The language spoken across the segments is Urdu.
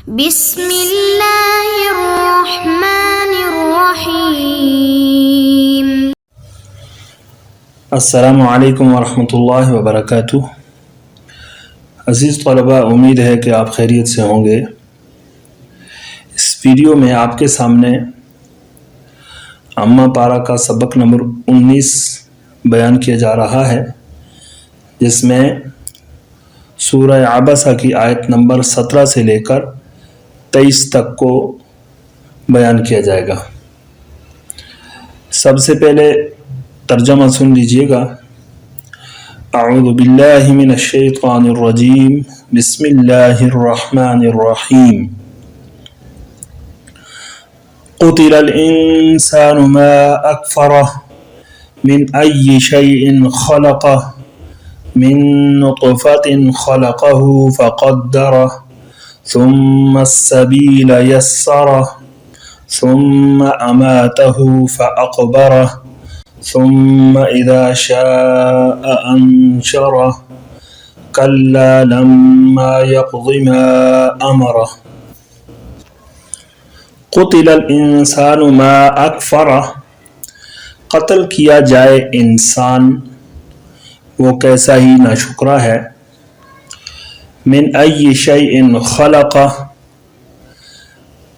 بسم اللہ الرحمن الرحیم۔ السلام علیکم ورحمۃ اللہ وبرکاتہ۔ عزیز طلباء، امید ہے کہ آپ خیریت سے ہوں گے۔ اس ویڈیو میں آپ کے سامنے اماں پارہ کا سبق نمبر 19 بیان کیا جا رہا ہے، جس میں سورہ عبسہ کی آیت نمبر 17 سے لے کر 23 تک کو بیان کیا جائے گا۔ سب سے پہلے ترجمہ سن لیجئے گا۔ اعوذ باللہ من الشیطان الرجیم، بسم اللہ الرحمن الرحیم۔ قتل الانسان ما اکفرہ من ای شیء خلقہ من نطفۃ خلقہ فقدرہ ثم السبیل یسرہ ثم اماتہ فاقبرہ ثم اذا شاء انشرہ کلا لما یقض ما امرہ۔ قتل الانسان ما اکفرہ، قتل کیا جائے انسان وہ کیسا ہی ناشکرا ہے۔ من ای شیء خلقہ،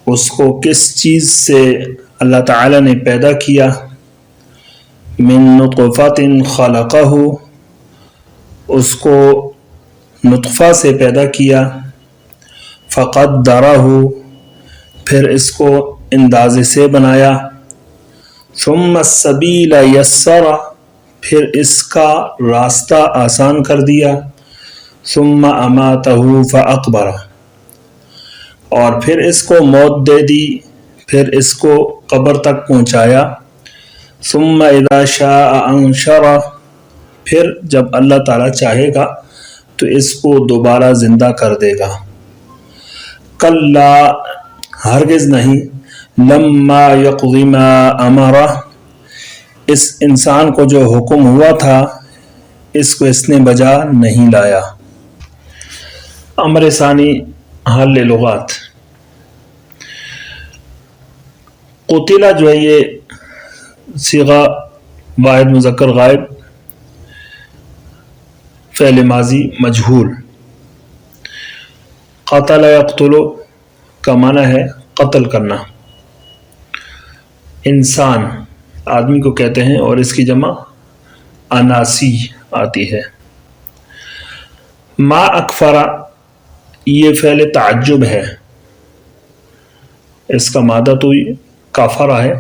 اس کو کس چیز سے اللہ تعالی نے پیدا کیا۔ من نطفۃ خلقہ، اس کو نطفہ سے پیدا کیا۔ فقدرہ، پھر اس کو اندازے سے بنایا۔ ثم السبیل یسرہ، پھر اس کا راستہ آسان کر دیا۔ ثم اماتہ فاقبرہ، اور پھر اس کو موت دے دی، پھر اس کو قبر تک پہنچایا۔ ثم اذا شاء انشرہ، پھر جب اللہ تعالیٰ چاہے گا تو اس کو دوبارہ زندہ کر دے گا۔ کلا، ہرگز نہیں، لما یقض ما امرہ، اس انسان کو جو حکم ہوا تھا اس کو اس نے بجا نہیں لایا۔ امر ثانی، حل لغات۔ قتلہ جو ہے یہ صیغہ واحد مذکر غائب، فعل ماضی مجہول۔ قتل یقتل کا معنی ہے قتل کرنا۔ انسان آدمی کو کہتے ہیں اور اس کی جمع اناسی آتی ہے۔ ما اکفرہ، یہ فعل تعجب ہے، اس کا مادہ تو کافرہ ہے،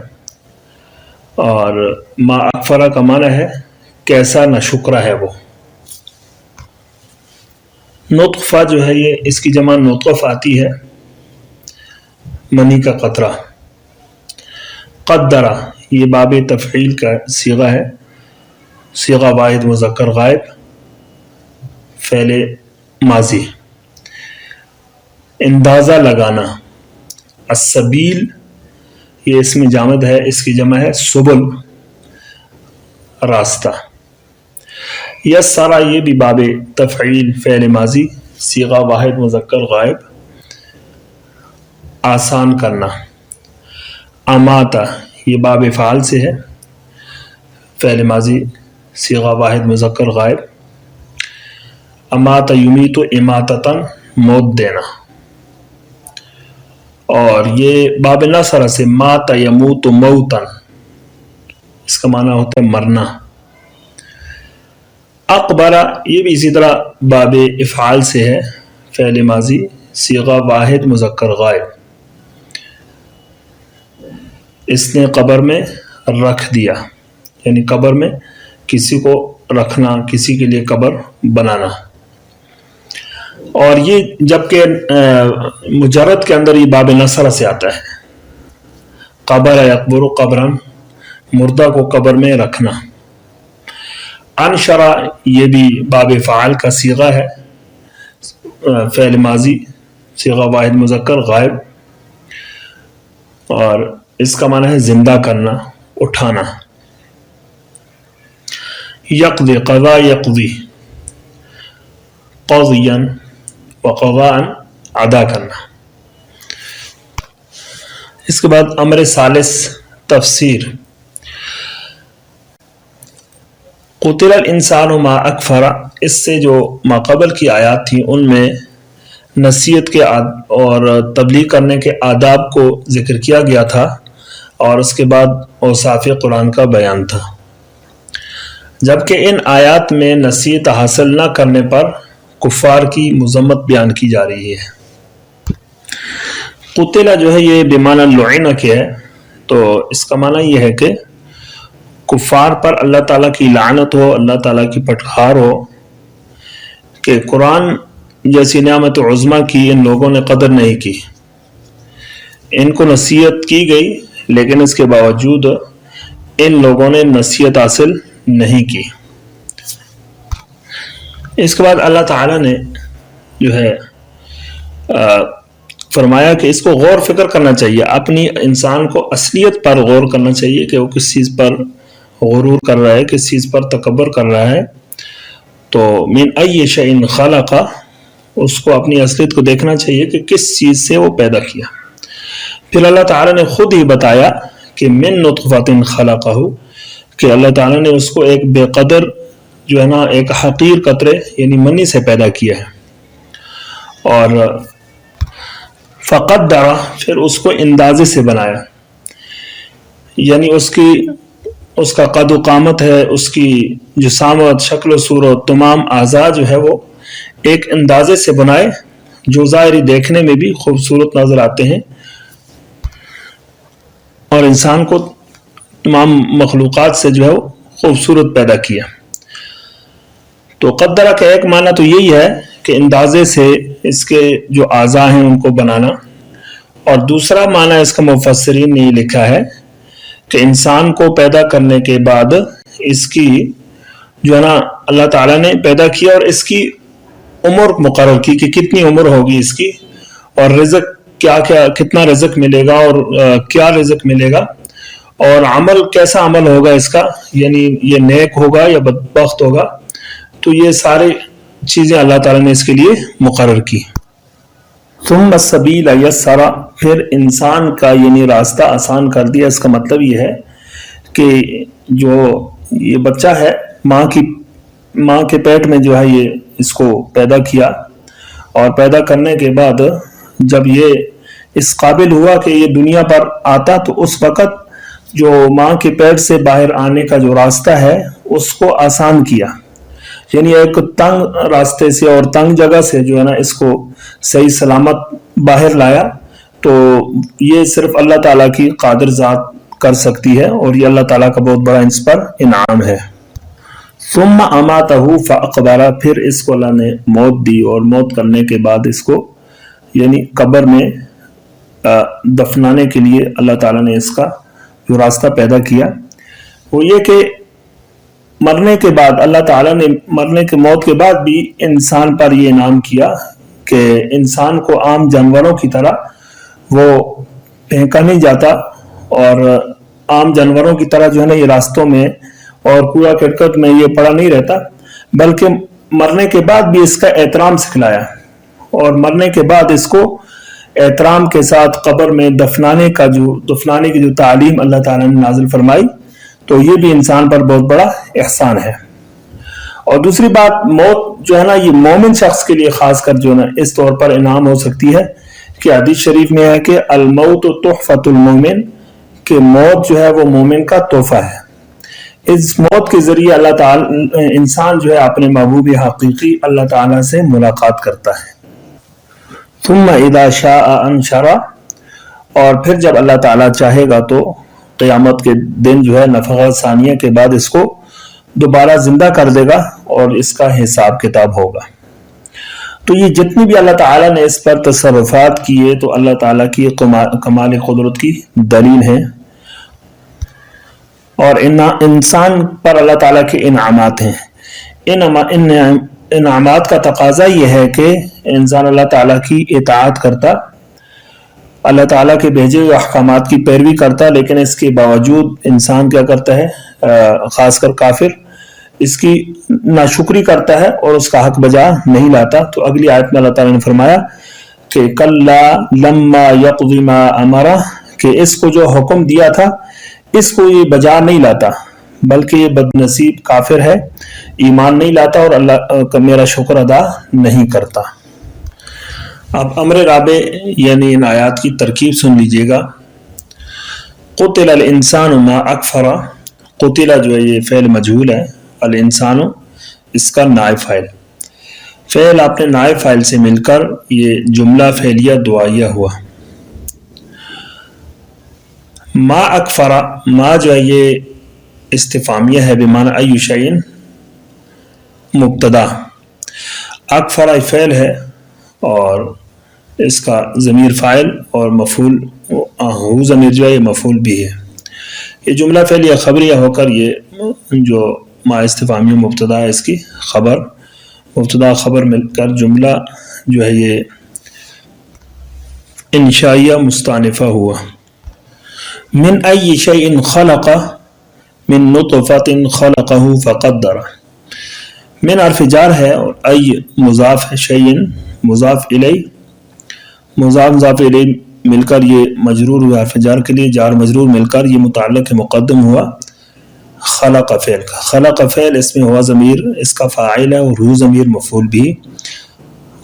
اور ما اکفرہ کا معنی ہے کیسا ناشکرا ہے وہ۔ نطفہ جو ہے یہ اس کی جمع نطف آتی ہے، منی کا قطرہ۔ قدرہ، یہ باب تفعیل کا صیغہ ہے، صیغہ واحد مذکر غائب، فعل ماضی۔ اندازہ لگانا۔ السبیل، یہ اس میں جامد ہے، اس کی جمع ہے سبل، راستہ۔ یسرہ، یہ بھی باب تفعیل فعل ماضی، صیغہ واحد مذکر غائب، آسان کرنا۔ اماتہ، یہ باب فعال سے ہے، فعل ماضی صیغہ واحد مذکر غائب۔ اماتہ یمیت اماتتاً، موت دینا۔ اور یہ باب نصرہ سے مات یموت موتاً، اس کا معنی ہوتا ہے مرنا۔ اقبرہ، یہ بھی اسی طرح باب افعال سے ہے، فعل ماضی صیغہ واحد مذکر غائب۔ اس نے قبر میں رکھ دیا، یعنی قبر میں کسی کو رکھنا، کسی کے لیے قبر بنانا۔ اور یہ جبکہ مجرد کے اندر یہ باب نصرہ سے آتا ہے۔ قبر یقبر قبرا، مردہ کو قبر میں رکھنا۔ انشرہ، یہ بھی باب فعال کا صیغہ ہے، فعل ماضی صیغہ واحد مذکر غائب، اور اس کا معنی ہے زندہ کرنا، اٹھانا۔ یقضی، قضا یقضی، قضیاً و قضاءً، ادا کرنا۔ اس کے بعد امر ثالث تفسیر. قتل الانسان ما اکفر، اس سے جو ماقبل کی آیات تھیں ان میں نصیحت کے اور تبلیغ کرنے کے آداب کو ذکر کیا گیا تھا، اور اس کے بعد اوصاف قرآن کا بیان تھا، جبکہ ان آیات میں نصیحت حاصل نہ کرنے پر کفار کی مذمت بیان کی جا رہی ہے. قتل جو ہے یہ بمعنی لعن کے ہے، تو اس کا معنی یہ ہے کہ کفار پر اللہ تعالیٰ کی لعنت ہو، اللہ تعالیٰ کی پٹخار ہو کہ قرآن جیسی نعمت عظمیٰ کی ان لوگوں نے قدر نہیں کی. ان کو نصیحت کی گئی لیکن اس کے باوجود ان لوگوں نے نصیحت حاصل نہیں کی. اس کے بعد اللہ تعالیٰ نے جو ہے فرمایا کہ اس کو غور فکر کرنا چاہیے، اپنی انسان کو اصلیت پر غور کرنا چاہیے کہ وہ کس چیز پر غرور کر رہا ہے، کس چیز پر تکبر کر رہا ہے. تو من ای شیء خلق، اس کو اپنی اصلیت کو دیکھنا چاہیے کہ کس چیز سے وہ پیدا کیا. پھر اللہ تعالیٰ نے خود ہی بتایا کہ من نطفۃ خلقہ، کہ اللہ تعالیٰ نے اس کو ایک بے قدر جو ہے نا ایک حقیر قطرے یعنی منی سے پیدا کیا ہے، اور فقدر، پھر اس کو اندازے سے بنایا، یعنی اس کا قد و قامت ہے، اس کی جسامت، شکل و صورت، تمام اعضاء جو ہے وہ ایک اندازے سے بنائے جو ظاہری دیکھنے میں بھی خوبصورت نظر آتے ہیں، اور انسان کو تمام مخلوقات سے جو ہے وہ خوبصورت پیدا کیا. تو قدرہ کا ایک معنی تو یہی ہے کہ اندازے سے اس کے جو اعضاء ہیں ان کو بنانا، اور دوسرا معنی اس کا مفسرین نے یہ لکھا ہے کہ انسان کو پیدا کرنے کے بعد اس کی جو ہے نا اللہ تعالیٰ نے پیدا کیا اور اس کی عمر مقرر کی کہ کتنی عمر ہوگی اس کی، اور رزق کتنا رزق ملے گا، اور کیا رزق ملے گا، اور عمل کیسا عمل ہوگا اس کا، یعنی یہ نیک ہوگا یا بدبخت ہوگا. تو یہ ساری چیزیں اللہ تعالیٰ نے اس کے لیے مقرر کی. ثم السبیل یسر، پھر انسان کا یعنی راستہ آسان کر دیا. اس کا مطلب یہ ہے کہ جو یہ بچہ ہے ماں کے پیٹ میں جو ہے یہ اس کو پیدا کیا، اور پیدا کرنے کے بعد جب یہ اس قابل ہوا کہ یہ دنیا پر آتا، تو اس وقت جو ماں کے پیٹ سے باہر آنے کا جو راستہ ہے اس کو آسان کیا، یعنی ایک تنگ راستے سے اور تنگ جگہ سے جو ہے نا اس کو صحیح سلامت باہر لایا. تو یہ صرف اللہ تعالیٰ کی قادر ذات کر سکتی ہے، اور یہ اللہ تعالیٰ کا بہت بڑا اس پر انعام ہے. ثم اماتہ فاقبرہ، پھر اس کو اللہ نے موت دی، اور موت کرنے کے بعد اس کو یعنی قبر میں دفنانے کے لیے اللہ تعالیٰ نے اس کا جو راستہ پیدا کیا وہ یہ کہ مرنے کے بعد اللہ تعالیٰ نے موت کے بعد بھی انسان پر یہ انعام کیا کہ انسان کو عام جانوروں کی طرح وہ پھینکا نہیں جاتا، اور عام جانوروں کی طرح جو ہے نا یہ راستوں میں اور کوڑا کرکٹ میں یہ پڑا نہیں رہتا، بلکہ مرنے کے بعد بھی اس کا احترام سکھلایا، اور مرنے کے بعد اس کو احترام کے ساتھ قبر میں دفنانے کی جو تعلیم اللہ تعالیٰ نے نازل فرمائی، تو یہ بھی انسان پر بہت بڑا احسان ہے. اور دوسری بات، موت جو ہے نا یہ مومن شخص کے لیے خاص کر جو ہے نا اس طور پر انعام ہو سکتی ہے کہ حدیث شریف میں ہے کہ الموت تحفۃ المومن، کہ موت جو ہے وہ مومن کا تحفہ ہے. اس موت کے ذریعے اللہ تعالی انسان جو ہے اپنے محبوب حقیقی اللہ تعالیٰ سے ملاقات کرتا ہے. ثم اذا شاء انشر، اور پھر جب اللہ تعالیٰ چاہے گا تو قیامت کے دن جو ہے نفخہ ثانیہ کے بعد اس کو دوبارہ زندہ کر دے گا، اور اس کا حساب کتاب ہوگا. تو یہ جتنی بھی اللہ تعالیٰ نے اس پر تصرفات کیے تو اللہ تعالیٰ کی کمال قدرت کی دلیل ہے، اور انسان پر اللہ تعالیٰ کے انعامات ہیں. ان انعامات کا تقاضا یہ ہے کہ انسان اللہ تعالیٰ کی اطاعت کرتا، اللہ تعالیٰ کے بھیجے ہوئے احکامات کی پیروی کرتا، لیکن اس کے باوجود انسان کیا کرتا ہے، خاص کر کافر، اس کی ناشکری کرتا ہے اور اس کا حق بجا نہیں لاتا. تو اگلی آیت میں اللہ تعالیٰ نے فرمایا کہ کلا لما یقضی ما امرہ، کہ اس کو جو حکم دیا تھا اس کو یہ بجا نہیں لاتا، بلکہ یہ بد نصیب کافر ہے، ایمان نہیں لاتا اور اللہ کا میرا شکر ادا نہیں کرتا۔ اب امر رابع یعنی ان آیات کی ترکیب سن لیجئے گا۔ قتل الانسان ما اکفر، قتل جو ہے یہ فعل مجہول ہے، الانسان اس کا نائب فاعل، فعل آپ نے نائب فاعل سے مل کر یہ جملہ فعلیہ دعائیہ ہوا۔ ما اکفر، ما جو ہے یہ استفہامیہ ہے بمعنی ای شیء، مبتدا، اکفر فعل ہے اور اس کا ضمیر فاعل اور مفعول ہو ضمیر جو ہے یہ مفعول بھی ہے۔ یہ جملہ فعلیہ خبریہ ہو کر یہ جو ما استفہامیہ مبتدا ہے اس کی خبر، مبتدا خبر مل کر جملہ جو ہے یہ انشائیہ مستانفہ ہوا۔ من ای شیء خلق، من نطفۃ خلقہ فقدر، من حرف جار ہے اور ای مضاف ہے، شیء مضاف الیہ، مضاف الیہ مل کر یہ مجرور ہوا، حرف جار کے لیے جار مجرور مل کر یہ متعلق مقدم ہوا خلق فعل کا۔ خلق فعل اس میں ہوا ضمیر اس کا فاعل ہے اور ہو ضمیر مفعول بھی،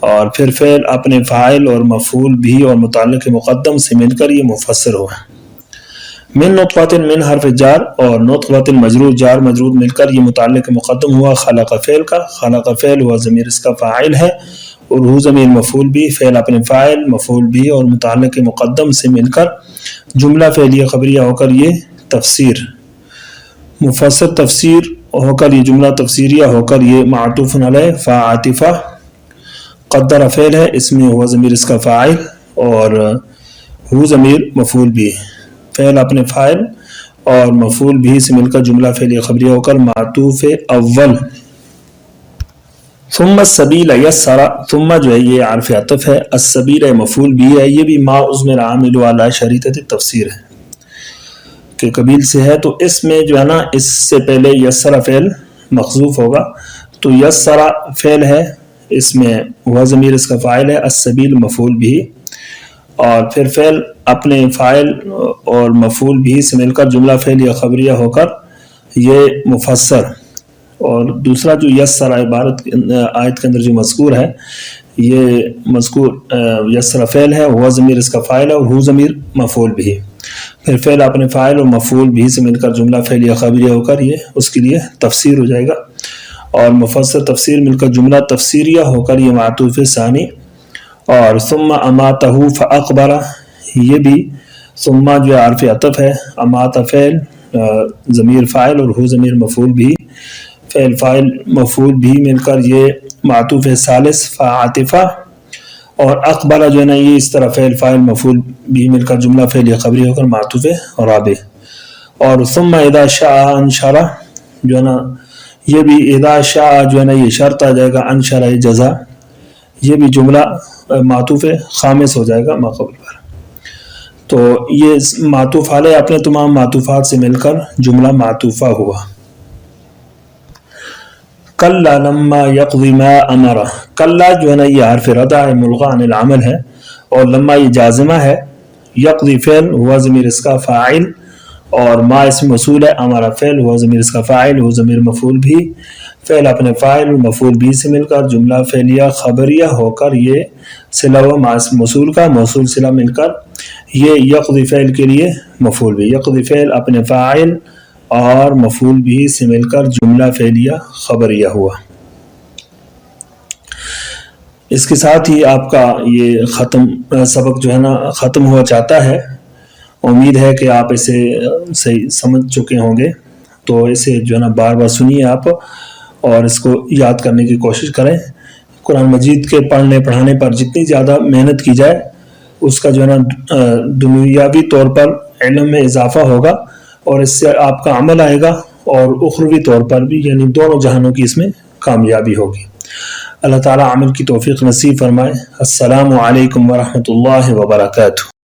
اور پھر فعل اپنے فاعل اور مفعول بھی اور متعلق مقدم سے مل کر یہ مفسر ہوا۔ من نطفۃ، من حرف جار اور نطفۃ مجرور جار مجرور مل کر یہ متعلق مقدم ہوا خلق فعل کا۔ خلق فعل ہوا ضمیر اس کا فاعل ہے اور ہو ضمیر مفعول بھی، فعل اپنے فاعل مفعول بھی اور متعلق مقدم سے مل کر جملہ فعلیہ خبریہ ہو کر یہ تفسیر، مفسر تفسیر ہو کر یہ جملہ تفسیریہ ہو کر یہ معطوف علیہ فعاطفہ، قدر فعل ہے اس میں ہوا ضمیر اس کا فاعل اور ہو ضمیر مفعول بھی، فعل اپنے فاعل اور مفعول بھی سے مل کر جملہ فعلیہ خبریہ ہو کر معطوف اول۔ ثم السبیل یسر، ثم جو ہے یہ عرف عطف ہے، السبیل مفعول بھی ہے، یہ بھی ما عضمر عامل علی شریطۃ التفسیر ہے کہ قبیل سے ہے، تو اس میں جو ہے نا اس سے پہلے یسر فعل مخذوف ہوگا، تو یسر فعل ہے اس میں ہوا ضمیر اس کا فاعل ہے، السبیل مفعول بھی، اور پھر فعل اپنے فاعل اور مفعول بھی سے مل کر جملہ فعلیہ خبریہ ہو کر یہ مفسر، اور دوسرا جو یسر عبارت آیت کے اندر جو مذکور ہے یہ مذکور یسر فعل ہے، ہوا ضمیر اس کا فاعل ہے اور ہو ضمیر مفعول بھی، پھر فعل اپنے فاعل اور مفعول بھی سے مل کر جملہ فعلیہ خبریہ ہو کر یہ اس کے لیے تفسیر ہو جائے گا، اور مفسر تفسیر مل کر جملہ تفسیریہ ہو کر یہ معطوف ثانی، اور ثم اماتہ فاقبر، یہ بھی ثم جو عرف عطف ہے، امات فعل ضمیر فاعل اور ہو ضمیر مفعول بھی، فعل فاعل مفعول بھی مل کر یہ معطوف ثالث فعاطفہ، اور اقبل جو ہے نا یہ اس طرح فعل فاعل مفعول بھی مل کر جملہ فعلیہ خبری ہو کر معطوف رابع، اور ثم اذا شاء انشر جو ہے نا یہ بھی اذا شاء جو ہے نا یہ شرط آ جائے گا، انشر جزا، یہ بھی جملہ معطوف خامس ہو جائے گا ما قبل پر، تو یہ معطوف علیہ اپنے تمام معطوفات سے مل کر جملہ معطوفہ ہوا۔ کلا لما یقضی ما امرہ، کلا جو ہے نا یہ حرف ردع ملغی عن العمل ہے، اور لما یہ جازمہ ہے، یقضی فعل ہوا ضمیر اس کا فاعل اور ما اسم موصول ہے، امرہ فعل ہوا ضمیر اس کا فاعل ہو ضمیر مفعول بھی، فعل اپنے فاعل مفعول بھی سے مل کر جملہ فعلیہ خبریہ ہو کر یہ صلہ و ما اسم موصول کا موصول صلہ مل کر یہ یقضی فعل کے لیے مفعول بھی، یقضی فعل اپنے فاعل اور مفعول بھی سے مل کر جملہ فعلیہ خبریہ ہوا۔ اس کے ساتھ ہی آپ کا یہ سبق جو ہے نا ختم ہوا چاہتا ہے، امید ہے کہ آپ اسے صحیح سمجھ چکے ہوں گے، تو اسے جو ہے نا بار بار سنیے آپ اور اس کو یاد کرنے کی کوشش کریں۔ قرآن مجید کے پڑھنے پڑھانے پر جتنی زیادہ محنت کی جائے اس کا جو ہے نا دنیاوی طور پر علم میں اضافہ ہوگا، اور اس سے آپ کا عمل آئے گا اور اخروی طور پر بھی، یعنی دونوں جہانوں کی اس میں کامیابی ہوگی۔ اللہ تعالیٰ عمل کی توفیق نصیب فرمائے۔ السلام علیکم ورحمۃ اللہ وبرکاتہ۔